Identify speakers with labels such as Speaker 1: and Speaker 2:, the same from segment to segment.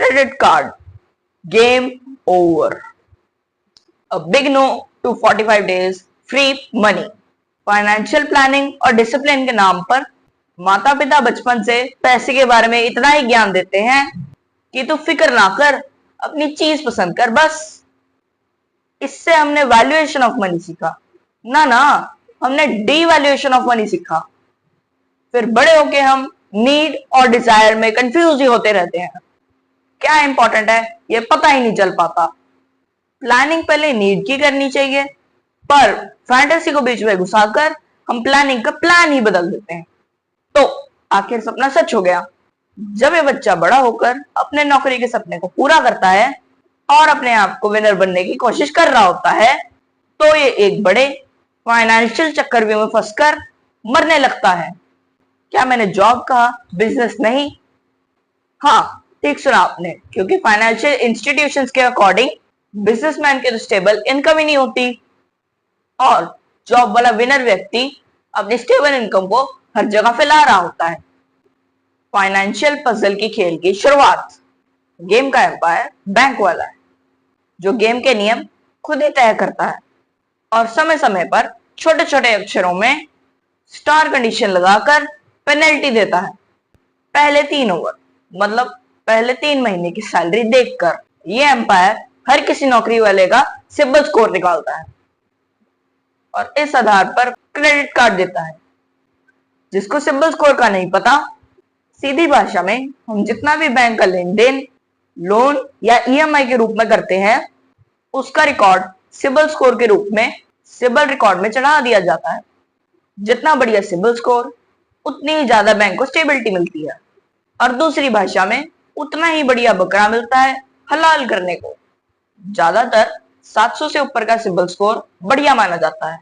Speaker 1: Credit card. Game over. A big no to 45 days free money. Financial planning और discipline के नाम पर माता पिता बचपन से पैसे के बारे में इतना ही ज्ञान देते हैं कि तू फिक्र ना कर, अपनी चीज पसंद कर बस। इससे हमने वैल्यूएशन ऑफ मनी सीखा ना, हमने डीवैल्यूएशन ऑफ मनी सीखा। फिर बड़े होके हम नीड और डिजायर में कंफ्यूज ही होते रहते हैं। क्या इंपॉर्टेंट है ये पता ही नहीं चल पाता। प्लानिंग पहले नीड की करनी चाहिए, पर फैंटेसी को बीच में घुसाकर हम प्लानिंग का प्लान ही बदल देते हैं। तो आखिर सपना सच हो गया। जब ये बच्चा बड़ा होकर अपने नौकरी के सपने को पूरा करता है और अपने आप को विनर बनने की कोशिश कर रहा होता है, तो ये एक बड़े फाइनेंशियल चक्रव्यूह में फंसकर मरने लगता है। क्या मैंने जॉब कहा, बिजनेस नहीं? हाँ, ठीक सुना आपने, क्योंकि फाइनेंशियल इंस्टीट्यूशंस के अकॉर्डिंग बिजनेसमैन के तो स्टेबल इनकम ही नहीं होती, और जॉब वाला विनर व्यक्ति अपनी स्टेबल इनकम को हर जगह फैला रहा होता है। फाइनेंशियल पजल की खेल की शुरुआत गेम का एम्पायर बैंक वाला है, जो गेम के नियम खुद ही तय करता है और समय समय पर छोटे छोटे अक्षरों में स्टार कंडीशन लगाकर पेनल्टी देता है। पहले 3 ओवर मतलब पहले 3 महीने की सैलरी देखकर ये एम्पायर हर किसी नौकरी वाले का सिबिल स्कोर निकालता है और इस आधार पर क्रेडिट कार्ड देता है। जिसको सिबिल स्कोर का नहीं पता, सीधी भाषा में हम जितना भी बैंक का लेन देन लोन या ईएमआई के रूप में करते हैं, उसका रिकॉर्ड सिबिल स्कोर के रूप में सिबिल रिकॉर्ड में चढ़ा दिया जाता है। जितना बढ़िया सिबिल स्कोर, उतनी ही ज्यादा बैंक को स्टेबिलिटी मिलती है, और दूसरी भाषा में उतना ही बढ़िया बकरा मिलता है हलाल करने को। ज्यादातर 700 से ऊपर का सिबिल स्कोर बढ़िया माना जाता है।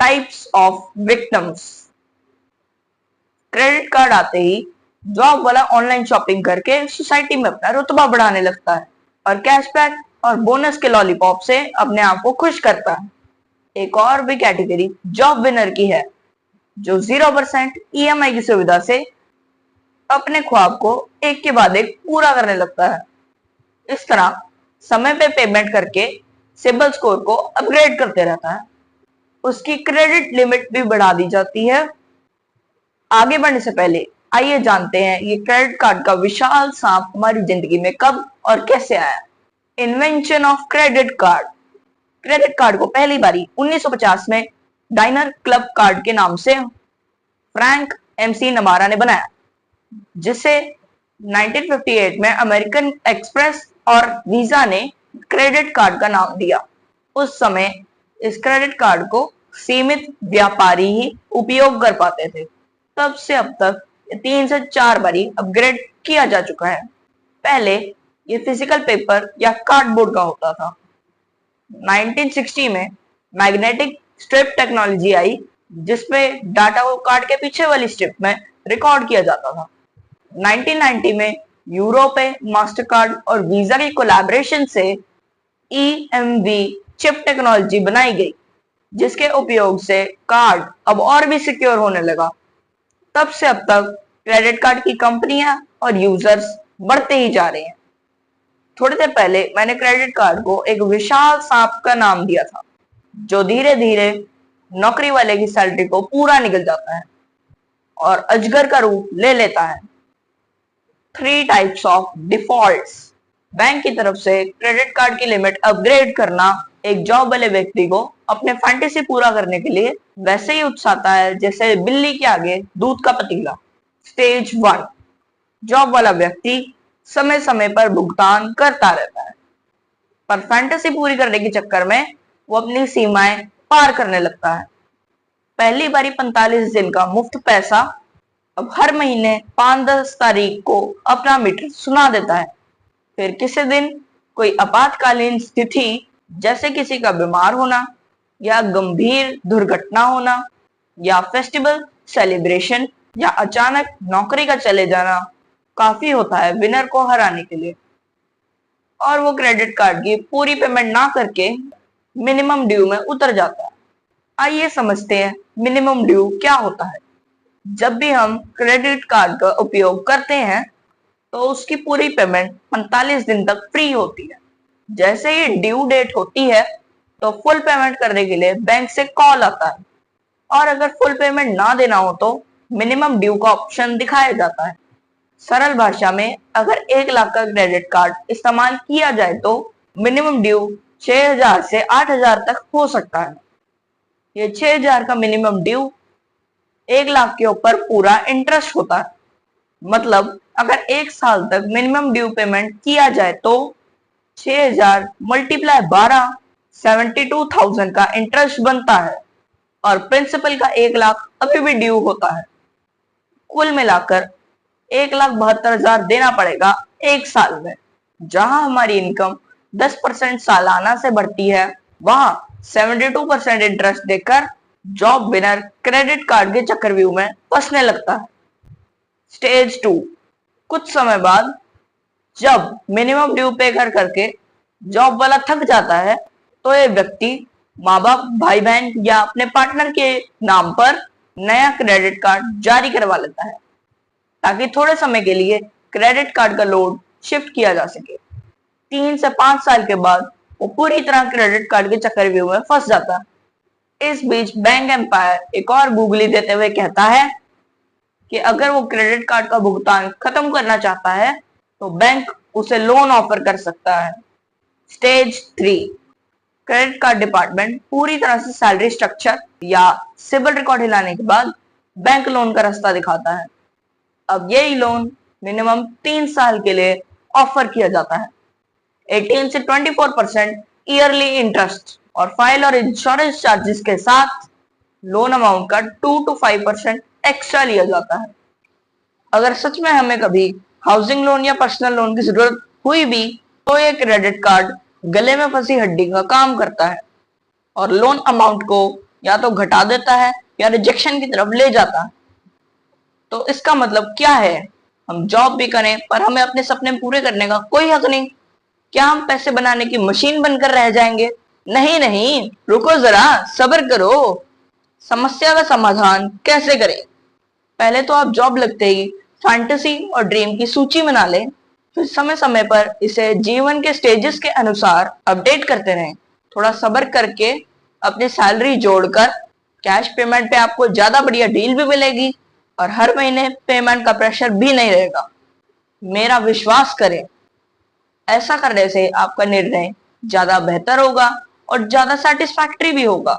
Speaker 1: Types of victims. Credit card आते ही जॉब वाला ऑनलाइन शॉपिंग करके सोसाइटी में अपना रुतबा बढ़ाने लगता है और कैशबैक और बोनस के लॉलीपॉप से अपने आप को खुश करता है। एक और भी कैटेगरी जॉब विनर की है, जो 0% ईएमआई की सुविधा से अपने ख्वाब को एक के बाद एक पूरा करने लगता है। इस तरह समय पे पेमेंट करके सिबिल स्कोर को अपग्रेड करते रहता है। उसकी क्रेडिट लिमिट भी बढ़ा दी जाती है। आगे बढ़ने से पहले आइए जानते हैं ये क्रेडिट कार्ड का विशाल सांप हमारी जिंदगी में कब और कैसे आया। Invention of credit card. Credit card को पहली बारी 1950 में डाइनर क्लब कार्ड के नाम से फ्रैंक एमसी नमारा ने बनाया, जिसे 1958 में अमेरिकन एक्सप्रेस और वीजा ने क्रेडिट कार्ड का नाम दिया। उस समय इस क्रेडिट कार्ड को सीमित व्यापारी ही उपयोग कर पाते थे। तब से अब तक 3 से 4 बारी अपग्रेड किया जा चुका है। पहले ये फिजिकल पेपर या कार्डबोर्ड का होता था। 1960 में मैग्नेटिक स्ट्रिप टेक्नोलॉजी आई, जिसमें डाटा को कार्ड के पीछे वाली स्ट्रिप में रिकॉर्ड किया जाता था। 1990 में यूरोप पे मास्टर कार्ड और वीजा की कोलैबोरेशन से EMV चिप टेक्नोलॉजी बनाई गई, जिसके उपयोग से कार्ड अब और भी सिक्योर होने लगा। तब से अब तक क्रेडिट कार्ड की कंपनियां और यूजर्स बढ़ते ही जा रहे हैं। थोड़ी देर पहले मैंने क्रेडिट कार्ड को एक विशाल सांप का नाम दिया था, जो धीरे धीरे नौकरी वाले की सैलरी को पूरा निगल जाता है और अजगर का रूप ले लेता है। 3 टाइप्स ऑफ डिफॉल्ट्स। बैंक की तरफ से क्रेडिट कार्ड की लिमिट अपग्रेड करना एक जॉब वाले व्यक्ति को अपने फैंटेसी पूरा करने के लिए वैसे ही उकसाता है जैसे बिल्ली के आगे दूध का पतीला। स्टेज 1। जॉब वाला व्यक्ति समय समय पर भुगतान करता रहता है, पर फैंटेसी पूरी करने के चक्कर में वो अपनी सीमाएं पार करने लगता है। पहली बारी 45 दिन का मुफ्त पैसा अब हर महीने 5-10 तारीख को अपना मीटर सुना देता है। फिर किसी दिन कोई आपातकालीन स्थिति, जैसे किसी का बीमार होना या गंभीर दुर्घटना होना या फेस्टिवल सेलिब्रेशन या अचानक नौकरी का चले जाना, काफी होता है विनर को हराने के लिए, और वो क्रेडिट कार्ड की पूरी पेमेंट ना करके मिनिमम ड्यू में उतर जाता है। आइए समझते हैं मिनिमम ड्यू क्या होता है। जब भी हम क्रेडिट कार्ड का उपयोग करते हैं, तो उसकी पूरी पेमेंट 45 दिन तक फ्री होती है। जैसे ही ड्यू डेट होती है तो फुल पेमेंट करने के लिए बैंक से कॉल आता है, और अगर फुल पेमेंट ना देना हो तो मिनिमम ड्यू का ऑप्शन दिखाया जाता है। सरल भाषा में, अगर 1 लाख का क्रेडिट कार्ड इस्तेमाल किया जाए तो मिनिमम ड्यू 6,000 से 8,000 तक हो सकता है। ये 6,000 का मिनिमम ड्यू 1 लाख के ऊपर पूरा इंटरेस्ट होता है। मतलब अगर 1 साल तक मिनिमम ड्यू पेमेंट किया जाए तो 6,000 मल्टीप्लाई 12, 72,000 का इंटरेस्ट बनता है, और प्रिंसिपल का 1 लाख अभी भी ड्यू होता है। कुल मिलाकर 1,72,000 देना पड़ेगा 1 साल में। जहां हमारी इनकम 10% सालाना से बढ़ती है, वहां 72% इंटरेस्ट देकर जॉब विनर क्रेडिट कार्ड के चक्रव्यूह में फंसने लगता है। स्टेज 2, कुछ समय बाद जब मिनिमम ड्यू पे कर करके जॉब वाला थक जाता है तो ये व्यक्ति माँ बाप, भाई बहन या अपने पार्टनर के नाम पर नया क्रेडिट कार्ड जारी करवा लेता है, ताकि थोड़े समय के लिए क्रेडिट कार्ड का लोड शिफ्ट किया जा सके। 3 से 5 साल के बाद वो पूरी तरह क्रेडिट कार्ड के चक्रव्यूह में फंस जाता है। इस बीच बैंक एम्पायर एक और गुगली देते हुए कहता है कि अगर वो क्रेडिट कार्ड का भुगतान खत्म करना चाहता है तो बैंक उसे लोन ऑफर कर सकता है। स्टेज 3, क्रेडिट कार्ड डिपार्टमेंट पूरी तरह से सैलरी स्ट्रक्चर या सिबिल रिकॉर्ड हिलाने के बाद बैंक लोन का रास्ता दिखाता है। अब यही लोन मिनिमम 3 साल के लिए ऑफर किया जाता है। 18 से 24% ईयरली इंटरेस्ट और फाइल और इंश्योरेंस चार्जेस के साथ लोन अमाउंट का 2 to 5% एक्स्ट्रा लिया जाता है। अगर सच में हमें कभी हाउसिंग लोन या पर्सनल लोन की जरूरत हुई भी तो ये क्रेडिट कार्ड गले में फंसी हड्डी का काम करता है और लोन अमाउंट को या तो घटा देता है या रिजेक्शन की तरफ ले जाता है। तो इसका मतलब क्या है? हम जॉब भी करें पर हमें अपने सपने पूरे करने का कोई हक नहीं। क्या हम पैसे बनाने की मशीन बनकर रह जाएंगे? नहीं नहीं, रुको जरा, सब्र करो। समस्या का समाधान कैसे करें? पहले तो आप जॉब लगते ही फैंटेसी और ड्रीम की सूची बना लें, फिर समय समय पर इसे जीवन के स्टेजेस के अनुसार अपडेट करते रहें। थोड़ा सब्र करके अपनी सैलरी जोड़कर कैश पेमेंट पे आपको ज्यादा बढ़िया डील भी मिलेगी और हर महीने पेमेंट का प्रेशर भी नहीं रहेगा। मेरा विश्वास करें, ऐसा करने से आपका निर्णय ज्यादा बेहतर होगा और ज्यादा सेटिस्फैक्टरी भी होगा।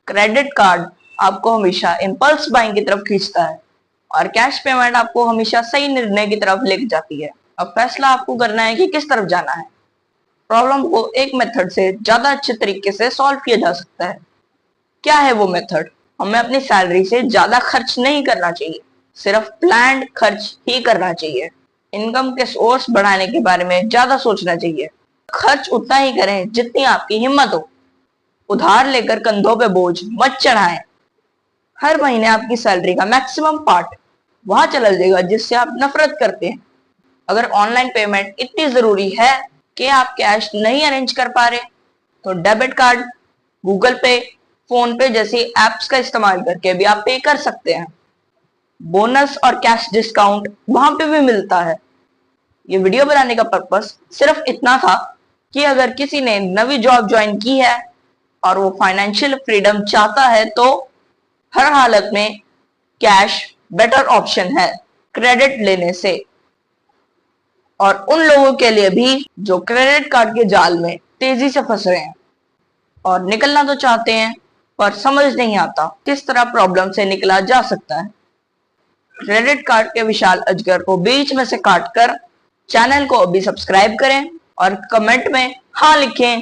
Speaker 1: क्रेडिट कार्ड आपको हमेशा इंपल्स बाइंग की तरफ खींचता है और कैश पेमेंट आपको हमेशा सही निर्णय की तरफ लेके जाती है। अब फैसला आपको करना है कि किस तरफ जाना है। प्रॉब्लम को एक मेथड से ज्यादा अच्छे तरीके से सॉल्व किया जा सकता है। क्या है वो मेथड? हमें अपनी सैलरी से ज्यादा खर्च नहीं करना चाहिए, सिर्फ प्लान्ड खर्च ही करना चाहिए। इनकम के सोर्स बढ़ाने के बारे में ज्यादा सोचना चाहिए। खर्च उतना ही करें जितनी आपकी हिम्मत हो। उधार लेकर कंधों पे बोझ मत चढ़ाएं। हर महीने आपकी सैलरी का मैक्सिमम पार्ट वहां चला जाएगा जिससे आप नफरत करते हैं। अगर ऑनलाइन पेमेंट इतनी जरूरी है कि आप कैश नहीं अरेंज कर पा रहे तो डेबिट कार्ड, गूगल पे, फोन पे जैसी एप्स का इस्तेमाल करके भी आप पे कर सकते हैं। बोनस और कैश डिस्काउंट वहां पे भी मिलता है। ये वीडियो बनाने का पर्पस सिर्फ इतना था कि अगर किसी ने नवी जॉब ज्वाइन की है और वो फाइनेंशियल फ्रीडम चाहता है तो हर हालत में कैश बेटर ऑप्शन है क्रेडिट लेने से। और उन लोगों के लिए भी जो क्रेडिट कार्ड के जाल में तेजी से फंस रहे हैं और निकलना तो चाहते हैं पर समझ नहीं आता किस तरह प्रॉब्लम से निकला जा सकता है। क्रेडिट कार्ड के विशाल अजगर को बीच में से काटकर चैनल को अभी सब्सक्राइब करें और कमेंट में हाँ लिखें